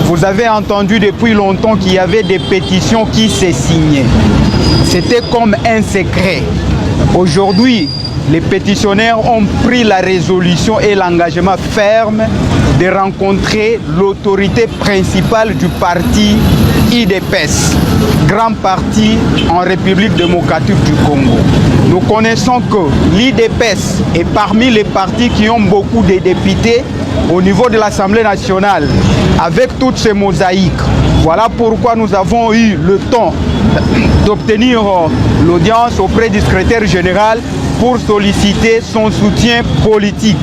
Vous avez entendu depuis longtemps qu'il y avait des pétitions qui se signaient. C'était comme un secret. Aujourd'hui, les pétitionnaires ont pris la résolution et l'engagement ferme de rencontrer l'autorité principale du parti IDPS, grand parti en République démocratique du Congo. Nous connaissons que l'IDPS est parmi les partis qui ont beaucoup de députés au niveau de l'Assemblée nationale, avec toutes ces mosaïques. Voilà pourquoi nous avons eu le temps d'obtenir l'audience auprès du secrétaire général pour solliciter son soutien politique,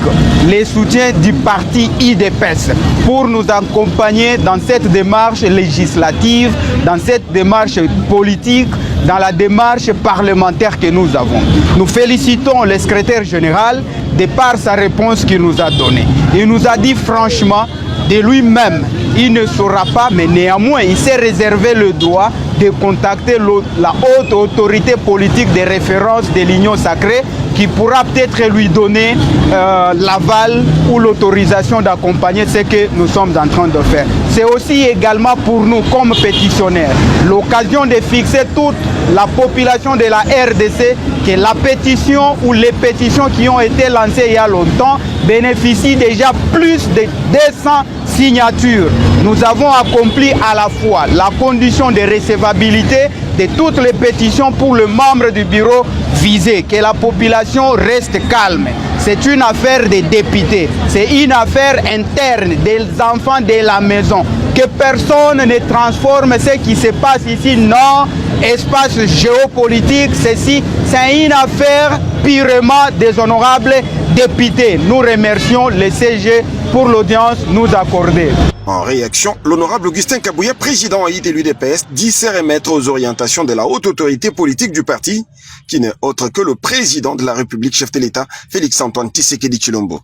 les soutiens du parti IDPS, pour nous accompagner dans cette démarche législative, dans cette démarche politique, dans la démarche parlementaire que nous avons. Nous félicitons le secrétaire général de par sa réponse qu'il nous a donnée. Il nous a dit franchement, de lui-même, il ne saura pas, mais néanmoins, il s'est réservé le droit de contacter la haute autorité politique de référence de l'Union sacrée qui pourra peut-être lui donner l'aval ou l'autorisation d'accompagner ce que nous sommes en train de faire. C'est aussi également pour nous, comme pétitionnaires, l'occasion de fixer toute la population de la RDC que la pétition ou les pétitions qui ont été lancées il y a longtemps bénéficient déjà plus de 200 signatures. Nous avons accompli à la fois la condition de recevabilité de toutes les pétitions pour le membre du bureau visé, que la population reste calme. C'est une affaire des députés, c'est une affaire interne des enfants de la maison. Que personne ne transforme ce qui se passe ici, non, espace géopolitique, ceci, c'est une affaire purement des honorables députés. Nous remercions le CG pour l'audience nous accordée. En réaction, l'honorable Augustin Kabouya, président de l'UDPS, dit se remettre aux orientations de la haute autorité politique du parti, qui n'est autre que le président de la République, chef de l'État, Félix-Antoine Tshisekedi Tshilombo.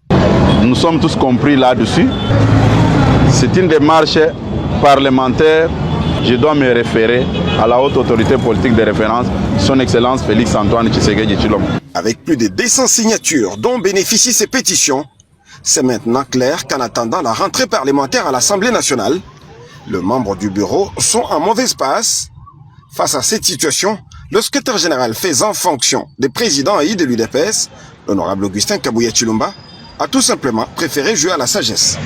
Nous sommes tous compris là-dessus. C'est une démarche parlementaire. Je dois me référer à la haute autorité politique de référence, son Excellence Félix-Antoine Tshisekedi Tshilombo. Avec plus de 200 signatures dont bénéficient ces pétitions, c'est maintenant clair qu'en attendant la rentrée parlementaire à l'Assemblée nationale, les membres du bureau sont en mauvaise passe. Face à cette situation, le secrétaire général faisant fonction de président et de l'UDPS, l'honorable Augustin Kabouya Tshilombo, a tout simplement préféré jouer à la sagesse.